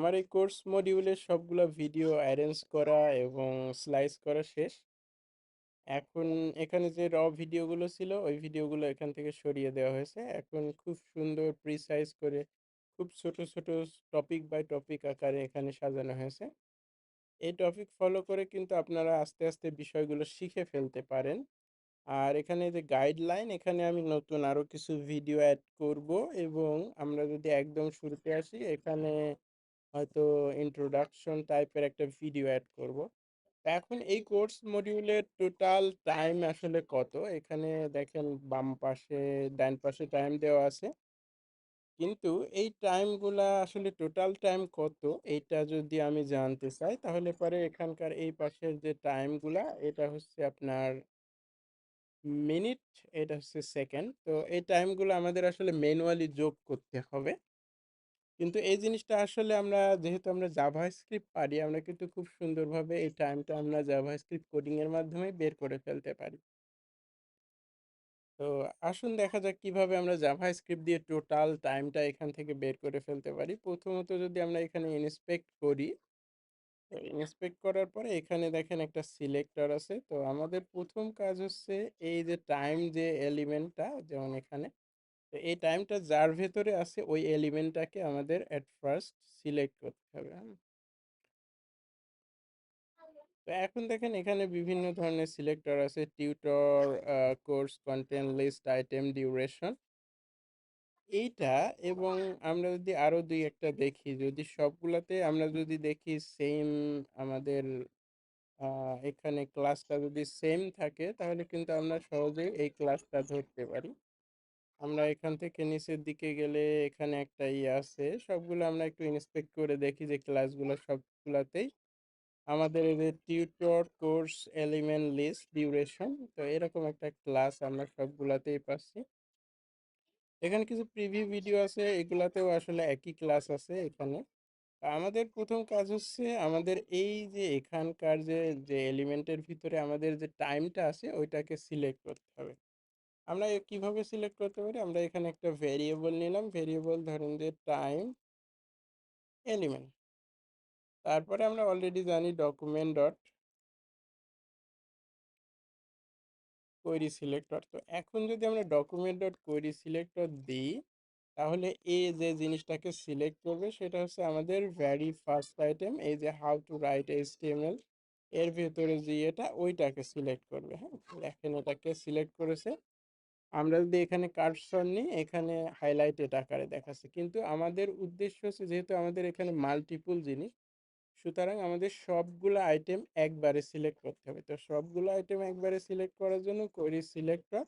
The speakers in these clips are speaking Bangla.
আমার এই কোর্স মডিউলের সবগুলা ভিডিও অ্যারেঞ্জ করা এবং স্লাইস করা শেষ। এখন এখানে যে ভিডিওগুলো ছিল ওই ভিডিওগুলো এখান থেকে সরিয়ে দেওয়া হয়েছে। এখন খুব সুন্দর প্রিসাইজ করে খুব ছোট ছোট টপিক বাই টপিক আকারে এখানে সাজানো হয়েছে। এই টপিক ফলো করে কিন্তু আপনারা আস্তে আস্তে বিষয়গুলো শিখে ফেলতে পারেন। আর এখানে যে গাইডলাইন, এখানে আমি নতুন আরও কিছু ভিডিও অ্যাড করব। এবং আমরা যদি একদম শুরুতে আসি, এখানে হয়তো ইন্ট্রোডাকশন টাইপের একটা ভিডিও অ্যাড করব। এখন এই কোর্স মডিউলের টোটাল টাইম আসলে কত, এখানে দেখেন বাম পাশে ডান পাশে টাইম দেওয়া আছে। কিন্তু এই টাইমগুলা আসলে টোটাল টাইম কত, এইটা যদি আমি জানতে চাই তাহলে পরে এখানকার এই পাশের যে টাইমগুলা, এটা হচ্ছে আপনার মিনিট, এটা হচ্ছে সেকেন্ড। তো এই টাইমগুলো আমাদের আসলে ম্যানুয়ালি যোগ করতে হবে। কিন্তু এই জিনিসটা আসলে আমরা, যেহেতু আমরা জাভাস্ক্রিপ্ট পারি, আমরা কিন্তু খুব সুন্দরভাবে এই টাইমটা আমরা জাভাস্ক্রিপ্ট কোডিং এর মাধ্যমে বের করে ফেলতে পারি। তো আসুন দেখা যাক কিভাবে আমরা জাভাস্ক্রিপ্ট দিয়ে টোটাল টাইমটা এখান থেকে বের করে ফেলতে পারি। প্রথমত যদি আমরা এখানে ইন্সপেক্ট করি, তো ইন্সপেক্ট করার পরে এখানে দেখেন একটা সিলেক্টর আছে। তো আমাদের প্রথম কাজ হচ্ছে এই যে টাইম যে এলিমেন্টটা, যেমন এখানে, তো এই টাইমটা যার ভেতরে আছে ওই এলিমেন্টটাকে আমাদের এট ফার্স্ট সিলেক্ট করতে হবে, হ্যাঁ। তো এখন দেখেন এখানে বিভিন্ন ধরনের সিলেক্টর আছে: tutor, course content, list, item, duration, এইটা। এবং আমরা যদি আরো দুই একটা দেখি, যদি সবগুলাতে আমরা যদি দেখি সেম, আমাদের এখানে ক্লাসটা যদি সেম থাকে তাহলে কিন্তু আমরা সহজেই এই ক্লাসটা ধরতে পারি। আমরা এখান থেকে নিচের দিকে গেলে এখানে একটা আছে, সবগুলো আমরা একটু ইন্সপেক্ট করে দেখি যে ক্লাসগুলো সবগুলাতেই আমাদের এই যে tutor, course, element, list, duration, তো এরকম একটা ক্লাস আমরা সবগুলাতেই পাচ্ছি। এখানে কিছু প্রিভিউ ভিডিও আছে, এগুলাতেও আসলে একই ক্লাস আছে এখানে। আমাদের প্রথম কাজ হচ্ছে আমাদের এই যে এখানকার যে যে এলিমেন্টের ভিতরে আমাদের যে টাইমটা আছে ওইটাকে সিলেক্ট করতে হবে। আমরা কিভাবে সিলেক্ট করতে পারি, আমরা এখানে একটা ভেরিয়েবল নিলাম, ভেরিয়েবল ধরেন যে টাইম এলিমেন্ট। তারপরে আমরা অলরেডি জানি ডকুমেন্ট ডট কোয়েরি সিলেক্টর। তো এখন যদি আমরা ডকুমেন্ট ডট কোয়েরি সিলেক্টর দিই, তাহলে এই যে জিনিসটাকে সিলেক্ট করবে সেটা হচ্ছে আমাদের ভ্যারি ফার্স্ট আইটেম, এই যে হাউ টু রাইট এইচটিএমএল এর ভেতরে যে এটা, ওইটাকে সিলেক্ট করবে, হ্যাঁ। দেখেন এটাকে সিলেক্ট করেছে। আমরা যদি এখানে কার্সর নিই, এখানে হাইলাইটেড আকারে দেখাচ্ছে, কিন্তু আমাদের উদ্দেশ্য হচ্ছে যেহেতু আমাদের এখানে মাল্টিপল জিনিস, সুতরাং আমাদের সবগুলো আইটেম একবারে সিলেক্ট করতে হবে। তো সবগুলো আইটেম একবারে সিলেক্ট করার জন্য কোয়েরি সিলেক্টর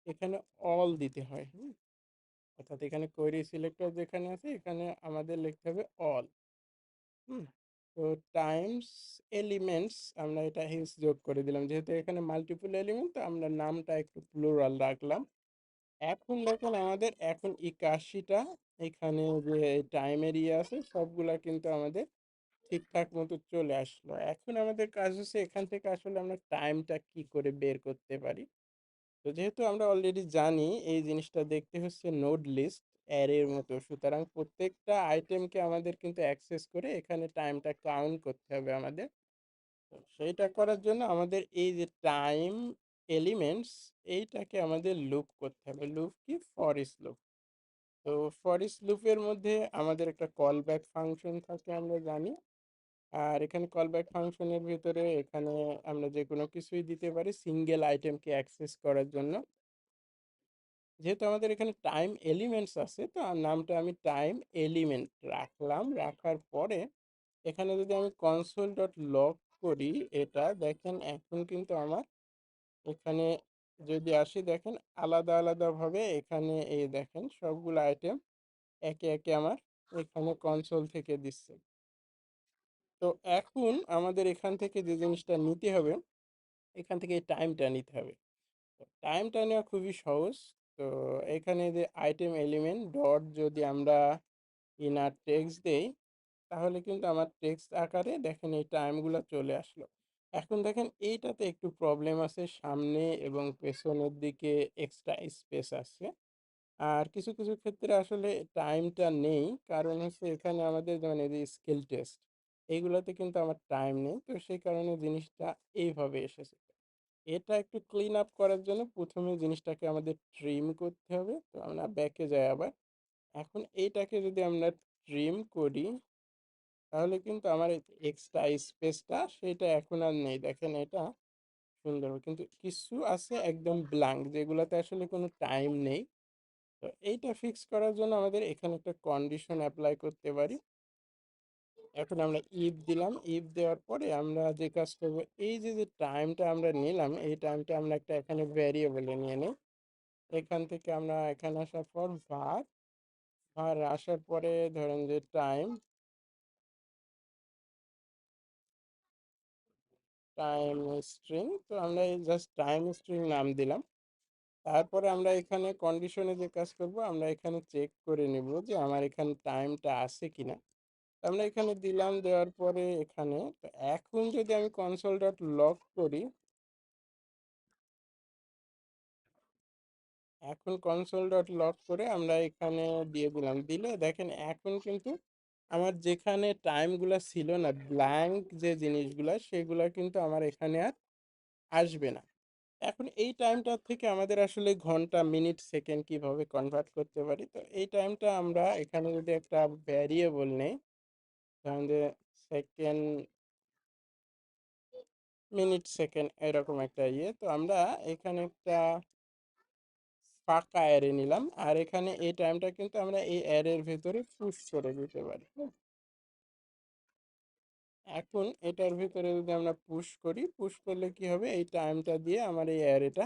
এখানে অল দিতে হয়, হুম। অর্থাৎ এখানে কোয়েরি সিলেক্টর যেখানে আছে এখানে আমাদের লিখতে হবে অল, হুম। তো টাইমস এলিমেন্টস, আমরা এটা হিন্স যোগ করে দিলাম, যেহেতু এখানে মাল্টিপল এলিমেন্ট তো আমরা নামটা একটু প্লুরাল রাখলাম। এখন দেখেন আমাদের এখন 81টা এখানে যে টাইমের আছে সবগুলা কিন্তু আমাদের ঠিকঠাক মতো চলে আসলো। এখন আমাদের কাজ হচ্ছে এখান থেকে আসলে আমরা টাইমটা কি করে বের করতে পারি। তো যেহেতু আমরা অলরেডি জানি এই জিনিসটা দেখতে হচ্ছে নোড লিস্ট অ্যারের মতো, সুতরাং প্রত্যেকটা আইটেমকে আমাদের কিন্তু অ্যাক্সেস করে এখানে টাইমটা কাউন্ট করতে হবে আমাদের। তো সেইটা করার জন্য আমাদের এই যে টাইম এলিমেন্টস, এইটাকে আমাদের লুপ করতে হবে। লুপ কি? For each loop. তো ফর ইচ লুপের মধ্যে আমাদের একটা কল ব্যাক ফাংশন থাকে, আমরা জানি। আর এখানে কল ব্যাক ফাংশনের ভিতরে এখানে আমরা যে কোনো কিছুই দিতে পারি সিঙ্গেল আইটেমকে অ্যাক্সেস করার জন্য। যেহেতু আমাদের এখানে টাইম এলিমেন্টস আছে, তো নামটা আমি টাইম এলিমেন্ট রাখলাম। রাখার পরে এখানে যদি আমি কনসোল ডট লগ করি, এটা দেখেন এখন কিন্তু আমার এখানে যদি আসি, দেখেন আলাদা আলাদাভাবে এখানে এই দেখেন সবগুলো আইটেম একে একে আমার এখানে কনসোল থেকে দিচ্ছে। তো এখন আমাদের এখান থেকে যে জিনিসটা নিতে হবে, এখান থেকে এই টাইমটা নিতে হবে। তো টাইমটা নেওয়া খুবই সহজ। তো এখানে যে আইটেম এলিমেন্ট ডট যদি আমরা ইনার টেক্সট দেই, তাহলে কিন্তু আমার টেক্সট আকারে দেখেন এই টাইমগুলো চলে আসলো। এখন দেখেন এইটাতে একটু প্রবলেম আছে, সামনে এবং পেছনের দিকে এক্সট্রা স্পেস আছে। আর কিছু কিছু ক্ষেত্রে আসলে টাইমটা নেই, কারণ হচ্ছে এখানে আমাদের যেমন এই যে স্কিল টেস্ট, এইগুলোতে কিন্তু আমার টাইম নেই, তো সেই কারণে জিনিসটা এইভাবে এসেছে। এটা একটু ক্লিন আপ করার জন্য প্রথমে জিনিসটাকে আমাদের ট্রিম করতে হবে। তো আমরা ব্যাকে যাই আবার। এখন এইটাকে যদি আমরা ট্রিম করি, তাহলে কিন্তু আমার এক্সট্রা স্পেসটা সেটা এখন আর নেই। দেখেন এটা সুন্দর, কিন্তু কিছু আছে একদম ব্ল্যাঙ্ক, যেগুলোতে আসলে কোনো টাইম নেই। তো এইটা ফিক্স করার জন্য আমাদের এখানে একটা কন্ডিশন অ্যাপ্লাই করতে পারি। এখন আমরা ইফ দিলাম, ইফ দেওয়ার পরে আমরা যে কাজ করবো, এই যে যে টাইমটা আমরা নিলাম, এই টাইমটা আমরা একটা এখানে ভ্যারিয়েবলে নিয়ে নিই। এখান থেকে আমরা এখানে আসার পর var, var আসার পরে ধরেন যে টাইম, টাইম স্ট্রিং, তো আমরা এই জাস্ট টাইম স্ট্রিং নাম দিলাম। তারপরে আমরা এখানে কন্ডিশনে যে কাজ করব, আমরা এখানে চেক করে নিব যে আমার এখানে টাইমটা আছে কিনা। আমরা এখানে দিলাম, দেওয়ার পরে এখানে তো এখন যদি আমি কনসোল ডট লগ করি, এখন কনসোল ডট লগ করে আমরা এখানে দিয়ে দিলাম, দিলে দেখেন এখন কিন্তু আমার যেখানে টাইমগুলো ছিল না, ব্ল্যাঙ্ক যে জিনিসগুলো, সেগুলো কিন্তু আমার এখানে আর আসবে না। এখন এই টাইমটা থেকে আমাদের আসলে ঘন্টা, মিনিট, সেকেন্ড কিভাবে কনভার্ট করতে পারি, তো এই টাইমটা আমরা এখানে যদি একটা ভ্যারিয়েবল নেই, তাহলে সেকেন্ড, মিনিট, সেকেন্ড এরকম একটা ইয়ে, তো আমরা এখানে একটা ফাঁকা অ্যারে নিলাম, আর এখানে এই টাইমটা কিন্তু আমরা এই অ্যারের ভেতরে পুশ করে দিতে পারি। এখন এটার ভিতরে যদি আমরা পুশ করি, পুশ করলে কি হবে, এই টাইমটা দিয়ে আমার এই অ্যারেটা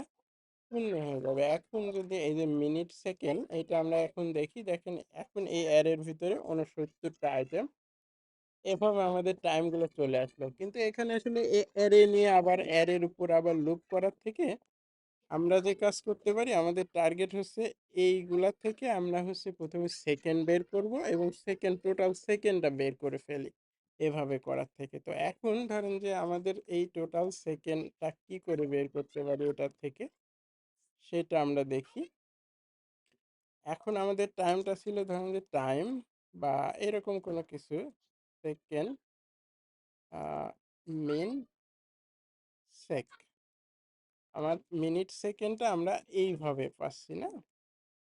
শূন্য হয়ে যাবে। এখন যদি এই যে মিনিট, সেকেন্ড, এটা আমরা এখন দেখি, দেখেন এখন এই অ্যারের ভিতরে 69টা আইটেম, এভাবে আমাদের টাইমগুলো চলে আসলো। কিন্তু এখানে আসলে অ্যারে নিয়ে আবার অ্যারের উপর আবার লুপ করার থেকে আমরা যে কাজ করতে পারি, আমাদের টার্গেট হচ্ছে এইগুলা থেকে আমরা হচ্ছে প্রথমে সেকেন্ড বের করব এবং সেকেন্ড, টোটাল সেকেন্ডটা বের করে ফেলি এভাবে করার থেকে। তো এখন ধরেন যে আমাদের এই টোটাল সেকেন্ডটা কি করে বের করতে পারি ওটার থেকে, সেটা আমরা দেখি। এখন আমাদের টাইমটা ছিল ধরেন যে টাইম বা এরকম কোনো কিছু, সেকেন্ড, মিন, সেক, আমার মিনিট সেকেন্ডটা আমরা এইভাবে পাচ্ছি না।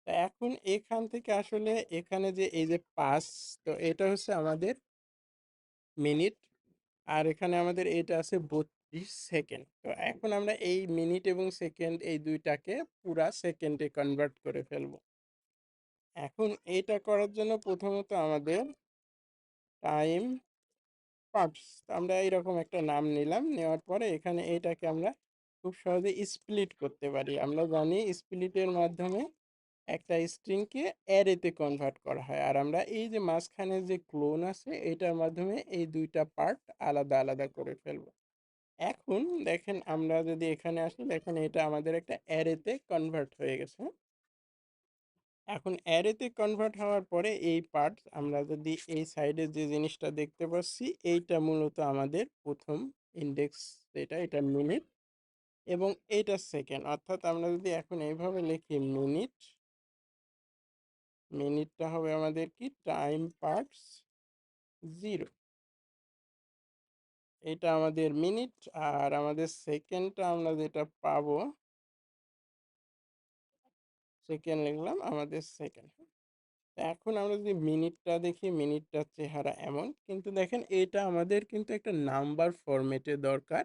তা এখন এখান থেকে আসলে এখানে যে এই যে পাস, তো এটা হচ্ছে আমাদের মিনিট, আর এখানে আমাদের এটা আছে 32 সেকেন্ড। তো এখন আমরা এই মিনিট এবং সেকেন্ড এই দুইটাকে পুরা সেকেন্ডে কনভার্ট করে ফেলবো। এখন এইটা করার জন্য প্রথমত আমাদের টাইম পার্টস, আমরা এইরকম একটা নাম নিলাম, নেওয়ার পরে এখানে এইটাকে আমরা খুব সহজে স্প্লিট করতে পারি। আমরা জানি স্প্লিটের মাধ্যমে একটা স্ট্রিংকে অ্যারেতে কনভার্ট করা হয়, আর আমরা এই যে মাঝখানে যে ক্লোন আছে এটার মাধ্যমে এই দুইটা পার্ট আলাদা আলাদা করে ফেলবো। এখন দেখেন আমরা যদি এখানে আসি, দেখেন এটা আমাদের একটা অ্যারেতে কনভার্ট হয়ে গেছে। এখন অ্যারেতে কনভার্ট হওয়ার পরে এই পার্ট আমরা যদি এই সাইডে যে জিনিসটা দেখতে পাচ্ছি, এইটা মূলত আমাদের প্রথম ইন্ডেক্স, এটা মিনিট এবং এইটা সেকেন্ড। অর্থাৎ আমরা যদি এখন এইভাবে লিখি মিনিট, মিনিটটা হবে আমাদের কি টাইম পার্টস 0, এটা আমাদের মিনিট। আর আমাদের সেকেন্ডটা আমরা যেটা পাবো, সেকেন্ড লিখলাম আমাদের সেকেন্ড। এখন আমরা যদি মিনিটটা দেখি, মিনিটটার চেহারা এমন, কিন্তু দেখেন এটা আমাদের কিন্তু একটা নাম্বার ফরম্যাটে দরকার।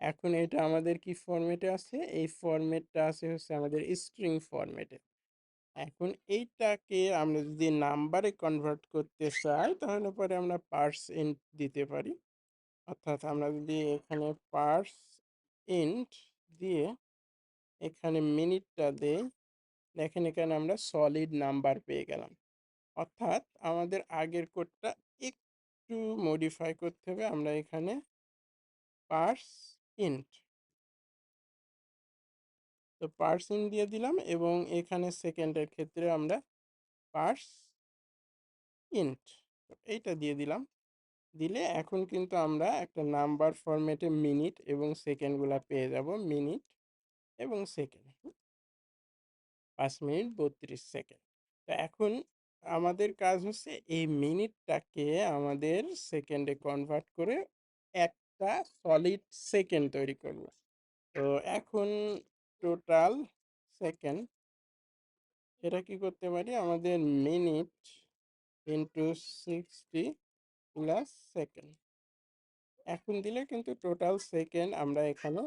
এখন এটা আমাদের কি ফরম্যাটে আছে, এই ফরম্যাটটা আছে হচ্ছে আমাদের স্ট্রিং ফরম্যাটে। এখন এইটাকে আমরা যদি নাম্বারে কনভার্ট করতে চাই, তাহলে পরে আমরা পার্স ইন্ট দিতে পারি। অর্থাৎ আমরা যদি এখানে পার্স ইন্ট দিয়ে এখানে মিনিটটা দেই, দেখেন এখানে আমরা সলিড নাম্বার পেয়ে গেলাম। অর্থাৎ আমাদের আগের কোডটা একটু মডিফাই করতে হবে। আমরা এখানে পার্স ইন্ট, তো পার্স ইন্ট দিয়ে দিলাম এবং এখানে সেকেন্ডের ক্ষেত্রে আমরা পার্স ইন্ট, এইটা দিয়ে দিলাম। দিলে এখন কিন্তু আমরা একটা নাম্বার ফরম্যাটে মিনিট এবং সেকেন্ডগুলা পেয়ে যাব, মিনিট এবং সেকেন্ড। 5 minute 32 second. তো এখন আমাদের কাজ হচ্ছে এই মিনিটটাকে আমাদের সেকেন্ডে কনভার্ট করে একটা সলিড সেকেন্ড তৈরি করব। তো এখন টোটাল সেকেন্ড, এটা কি করতে পারি, আমাদের মিনিট ইন্টু 60 প্লাস সেকেন্ড এখন দিলে কিন্তু টোটাল সেকেন্ড আমরা এখানে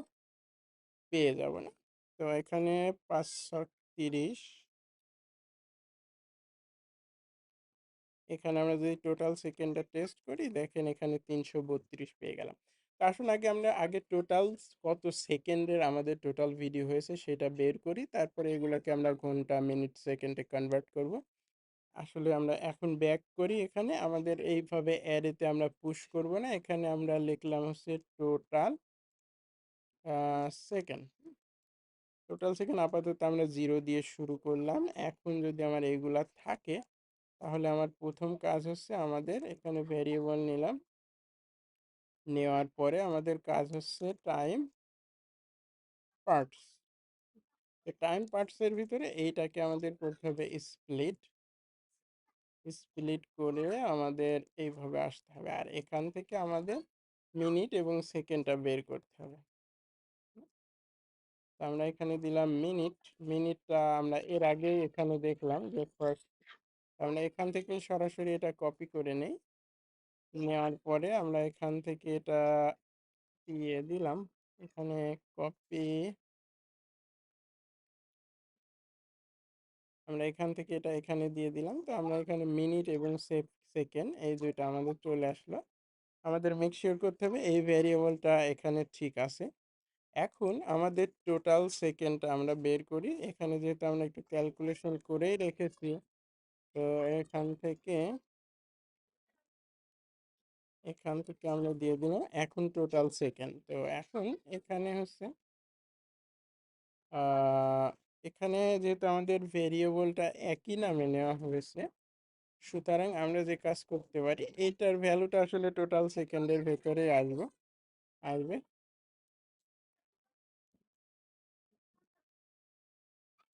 পেয়ে যাব না। তো এখানে 530, এখানে আমরা যদি টোটাল সেকেন্ডটা টেস্ট করি দেখেন এখানে 332 পেয়ে গেলাম। তো আসুন আগে টোটাল কত সেকেন্ডের আমাদের টোটাল ভিডিও হয়েছে সেটা বের করি, তারপরে এগুলোকে আমরা ঘন্টা মিনিট সেকেন্ডে কনভার্ট করব। আসলে আমরা এখন ব্যাক করি, এখানে আমাদের এইভাবে অ্যারেতে আমরা পুশ করব না, এখানে আমরা লিখলাম হচ্ছে টোটাল সেকেন্ড। টোটাল সেকেন্ড আপাতত আমরা 0 দিয়ে শুরু করলাম। এখন যদি আমার এইগুলা থাকে তাহলে আমার প্রথম কাজ হচ্ছে আমাদের এখানে ভেরিয়েবল নিলাম, নেওয়ার পরে আমাদের কাজ হচ্ছে টাইম পার্টস। টাইম পার্টসের ভিতরে এইটাকে আমাদের করতে হবে স্প্লিট, স্প্লিট করে আমাদের এইভাবে আসতে হবে, আর এখান থেকে আমাদের মিনিট এবং সেকেন্ডটা বের করতে হবে। তো আমরা এখানে দিলাম মিনিট, মিনিটটা আমরা এর আগে এখানে দেখলাম যে ফার্স্ট, আমরা এখান থেকে সরাসরি এটা কপি করে নেই, নেওয়ার পরে আমরা এখান থেকে এটা দিয়ে দিলাম এখানে কপি, আমরা এখান থেকে এটা এখানে দিয়ে দিলাম। তো আমরা এখানে মিনিট এবং সেকেন্ড এই দুইটা আমাদের চলে আসলো। আমাদের মেক শিওর করতে হবে এই ভ্যারিয়েবলটা এখানে ঠিক আছে। এখন আমাদের টোটাল সেকেন্ডটা আমরা বের করি, এখানে যেহেতু আমরা একটু ক্যালকুলেশন করেই রেখেছি। তো এখান থেকে আমরা দিয়ে দিলাম এখন টোটাল সেকেন্ড। তো এখন এখানে হচ্ছে আহ, এখানে যেহেতু আমাদের ভেরিয়েবলটা একই নামে নেওয়া হয়েছে, সুতরাং আমরা যে কাজ করতে পারি এইটার ভ্যালুটা আসলে টোটাল সেকেন্ডের ভেতরে আসবে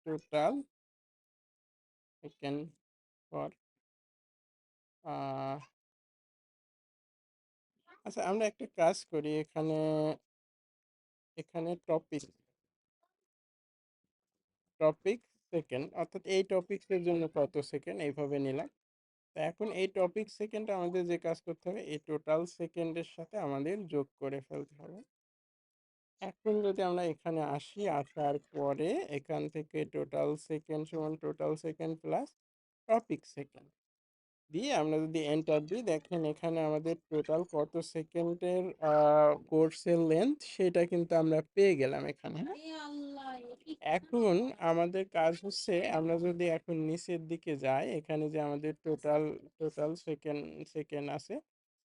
টোটাল সেকেন্ড ফর, আচ্ছা আমরা একটা কাজ করি, এখানে এখানে টপিক টপিক সেকেন্ড, অর্থাৎ এই টপিক্সের জন্য কত সেকেন্ড এইভাবে নিলাম। তো এখন এই টপিক সেকেন্ড আমাদের যে কাজ করতে হবে এই টোটাল সেকেন্ডের সাথে আমাদের যোগ করে ফেলতে হবে। এখন যদি আমরা এখানে আসি, আসার পরে এখান থেকে টোটাল সেকেন্ড সমান total second plus topic second দিয়ে আমরা যদি এন্টার দিই দেখেন এখানে আমাদের টোটাল কত সেকেন্ডের কোর্সের লেন্থ সেটা কিন্তু আমরা পেয়ে গেলাম এখানে, হ্যাঁ? এখন আমাদের কাজ হচ্ছে আমরা যদি এখন নিচের দিকে যাই, এখানে যে আমাদের টোটাল সেকেন্ড সেকেন্ড আছে,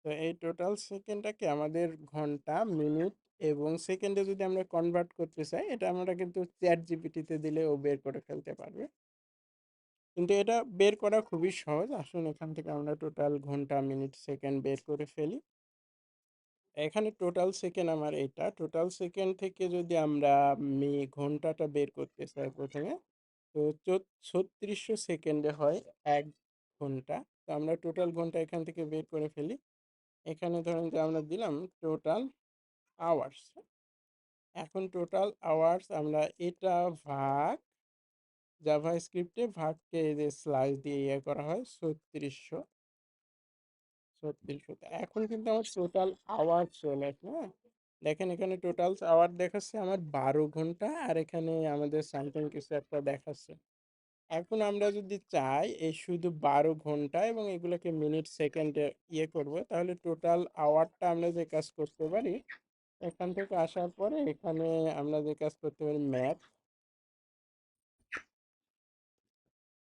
তো এই টোটাল সেকেন্ডটাকে আমাদের ঘন্টা মিনিট এবং সেকেন্ডে যদি আমরা কনভার্ট করতে চাই এটা আমরা কিন্তু চ্যাট জিপিটিতে দিলে ও বের করে ফেলতে পারবে। কিন্তু এটা বের করা খুবই সহজ, আসুন এখান থেকে আমরা টোটাল ঘন্টা মিনিট সেকেন্ড বের করে ফেলি। এখানে টোটাল সেকেন্ড আমার এইটা, টোটাল সেকেন্ড থেকে যদি আমরা ঘন্টাটা বের করতে চাই প্রথমে, তো 3600 সেকেন্ডে হয় 1 ঘন্টা। তো আমরা টোটাল ঘন্টা এখান থেকে বের করে ফেলি, এখানে ধরেন যে আমরা দিলাম টোটাল আওয়ার্স। এখন টোটাল আওয়ার্স আমরা এটা ভাগ জাভা স্ক্রিপ্টে ভাগকে এই যে স্লাইস দিয়ে ইয়ে করা হয় 3600। এখন কিন্তু আমার টোটাল আওয়ার চলে আসে, হ্যাঁ? দেখেন এখানে টোটাল আওয়ার দেখাচ্ছে আমার 12 ঘন্টা, আর এখানে আমাদের সামথিং কিছু একটা দেখাচ্ছে। এখন আমরা যদি চাই এই শুধু 12 ঘন্টা এবং এগুলোকে মিনিট সেকেন্ডে ইয়ে করব, তাহলে টোটাল আওয়ারটা আমরা যে কাজ করতে পারি এখান থেকে আসার পরে এখানে আমরা যে কাজ করতে পারি ম্যাথ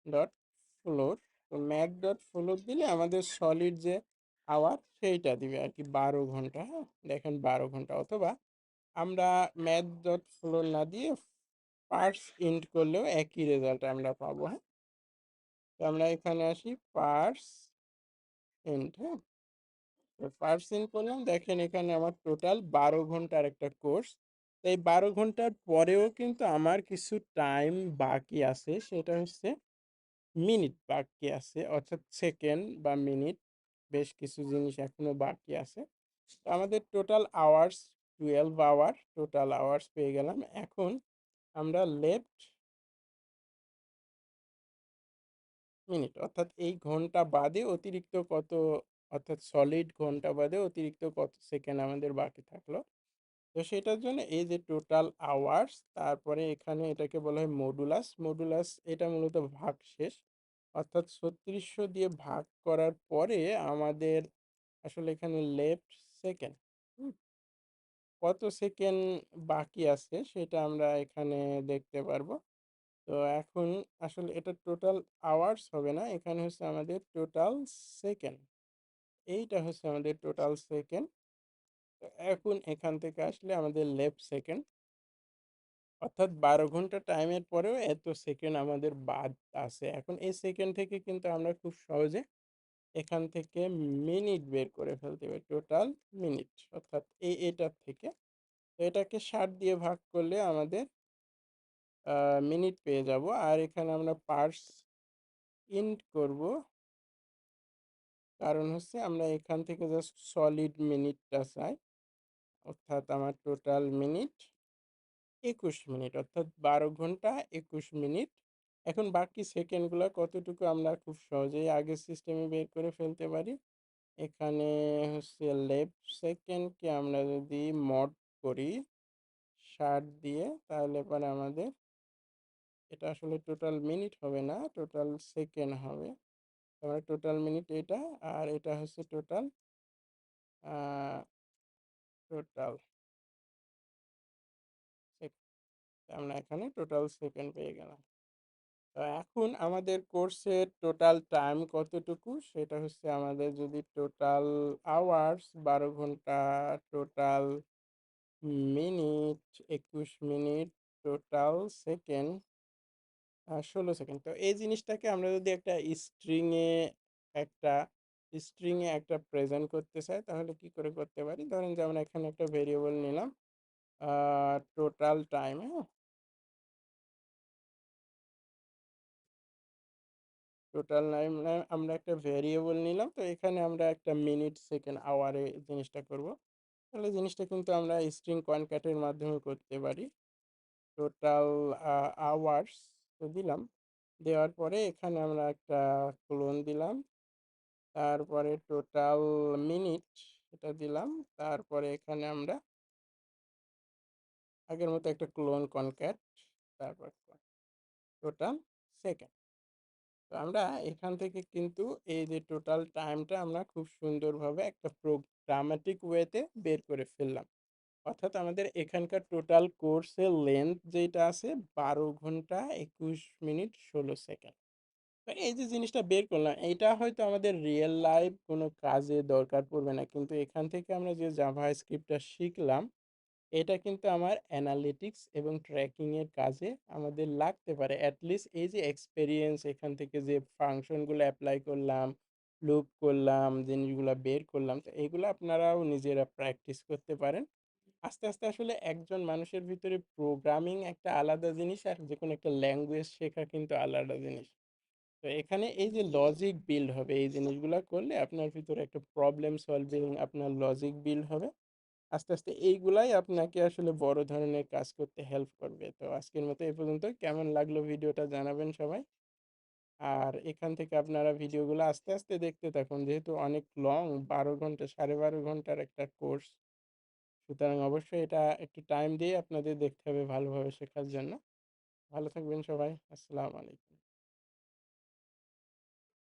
ডট ফ্লোর, তো ম্যাথ ডট ফ্লোর দিলে আমাদের সলিড যে আওয়ার সেইটা দিবে আর কি 12 ঘন্টা, হ্যাঁ? দেখেন 12 ঘন্টা, অথবা আমরা ম্যাথ ডট ফ্লোর না দিয়ে পার্স ইন্ট করলেও একই রেজাল্ট আমরা পাবো, হ্যাঁ? তো আমরা এখানে আসি পার্স ইন্ট, হ্যাঁ? তো পার্স ইন্ট করলাম, দেখেন এখানে আমার টোটাল 12 ঘন্টার একটা কোর্স তো এই 12 ঘন্টার পরেও কিন্তু আমার কিছু টাইম বাকি আছে, সেটা হচ্ছে মিনিট বাকি আছে, অর্থাৎ সেকেন্ড বা মিনিট, বেশ কিছু জিনিস এখনো বাকি আছে। তো আমাদের total hours 12 hour, total hours পেয়ে গেলাম। এখন আমরা লেফট মিনিট, অর্থাৎ এই ঘন্টা বাদে অতিরিক্ত কত, অর্থাৎ সলিড ঘন্টা বাদে অতিরিক্ত কত সেকেন্ড আমাদের বাকি থাকলো। তো সেটার জন্য এই যে টোটাল আওয়ার্স, তারপরে এখানে এটাকে বলা হয় মডুলাস। মডুলাস এটা মূলত ভাগশেষ, অর্থাৎ 3600 দিয়ে ভাগ করার পরে আমাদের আসলে এখানে লেফট সেকেন্ড কত সেকেন্ড বাকি আছে সেটা আমরা এখানে দেখতে পারবো। তো এখন আসলে এটা টোটাল আওয়ার্স হবে না, এখানে হচ্ছে আমাদের টোটাল সেকেন্ড, এইটা হচ্ছে আমাদের টোটাল সেকেন্ড। তো এখন এখান থেকে আসলে আমাদের লেফট সেকেন্ড, অর্থাৎ 12 ঘন্টা টাইমের পরেও এত সেকেন্ড আমাদের বাদ আছে। এখন এই সেকেন্ড থেকে কিন্তু আমরা খুব সহজে এখান থেকে মিনিট বের করে ফেলতে পারি, টোটাল মিনিট, অর্থাৎ এটার থেকে। তো এটাকে 60 দিয়ে ভাগ করলে আমাদের মিনিট পেয়ে যাব। আর এখানে আমরা পার্স ইন্ট করব, কারণ হচ্ছে আমরা এখান থেকে জাস্ট সলিড মিনিটটা চাই। অর্থাৎ আমার টোটাল মিনিট 21 মিনিট, অর্থাৎ 12 ঘন্টা 21 মিনিট। এখন বাকি সেকেন্ডগুলো কতটুকু আমরা খুব সহজেই আগের সিস্টেমে বের করে ফেলতে পারি। এখানে হচ্ছে লেফট সেকেন্ডকে আমরা যদি মড করি 60 দিয়ে, তাহলে পরে আমাদের এটা আসলে টোটাল মিনিট হবে না, টোটাল সেকেন্ড হবে। আমরা টোটাল মিনিট এটা, আর এটা হচ্ছে টোটাল টোটাল আমরা এখানে টোটাল সেকেন্ড পেয়ে গেলাম। তো এখন আমাদের কোর্সের টোটাল টাইম কতটুকু সেটা হচ্ছে, আমাদের যদি টোটাল আওয়ার্স 12 ঘন্টা, total minute 21 minute, total second 16 second. তো এই জিনিসটাকে আমরা যদি একটা স্ট্রিংয়ে একটা প্রেজেন্ট করতে চাই, তাহলে কি করে করতে পারি? ধরেন যে আমরা এখানে একটা ভেরিয়েবল নিলাম টোটাল টাইম, হ্যাঁ, টোটাল টাইম আমরা একটা ভেরিয়েবল নিলাম। তো এখানে আমরা একটা মিনিট সেকেন্ড আওয়ারে জিনিসটা করব। তাহলে জিনিসটা কিন্তু আমরা স্ট্রিং কনক্যাটের মাধ্যমে করতে পারি। টোটাল আওয়ার্স তো দিলাম, দেওয়ার পরে এখানে আমরা একটা ক্লোন দিলাম, তারপরে টোটাল মিনিট এটা দিলাম, তারপরে এখানে আমরা আগের মতো একটা ক্লোন কনক্যাট, তারপর টোটাল সেকেন্ড। তো আমরা এখান থেকে কিন্তু এই যে টোটাল টাইমটা আমরা খুব সুন্দরভাবে একটা প্রোগ্রামেটিক ওয়েতে বের করে ফেললাম। অর্থাৎ আমাদের এখানকার টোটাল কোর্সের লেন্থ যেটা আছে 12 ঘন্টা 21 মিনিট 16 সেকেন্ড। তো এই যে জিনিসটা বের করলাম, এইটা হয়তো আমাদের রিয়েল লাইফ কোনো কাজে দরকার পড়বে না, কিন্তু এখান থেকে আমরা যে জাভা স্ক্রিপ্টটা শিখলাম, এটা কিন্তু আমার অ্যানালিটিক্স এবং ট্র্যাকিংয়ের কাজে আমাদের লাগতে পারে। অ্যাটলিস্ট এই যে এক্সপেরিয়েন্স, এখান থেকে যে ফাংশনগুলো অ্যাপ্লাই করলাম, লুপ করলাম, জিনিসগুলো বের করলাম, তো এইগুলো আপনারাও নিজেরা প্র্যাকটিস করতে পারেন। আস্তে আস্তে আসলে একজন মানুষের ভিতরে প্রোগ্রামিং একটা আলাদা জিনিস, আর যে কোনো একটা ল্যাঙ্গুয়েজ শেখা কিন্তু আলাদা জিনিস। তো এখানে এই যে লজিক বিল্ড হবে, এই জিনিসগুলো করলে আপনার ভিতরে একটা প্রবলেম সলভিং, আপনার লজিক বিল্ড হবে। আস্তে আস্তে এইগুলাই আপনাকে আসলে বড় ধরনের কাজ করতে হেল্প করবে। তো আজকের মতো এ পর্যন্ত। কেমন লাগলো ভিডিওটা জানাবেন সবাই। আর এখান থেকে আপনারা ভিডিওগুলো আস্তে আস্তে দেখতে থাকুন, যেহেতু অনেক লং, 12 ঘন্টা 12.5 ঘন্টার একটা কোর্স, সুতরাং অবশ্যই এটা একটু টাইম দিয়ে আপনাদের দেখতে হবে ভালোভাবে শেখার জন্য। ভালো থাকবেন সবাই। আসসালামু আলাইকুম।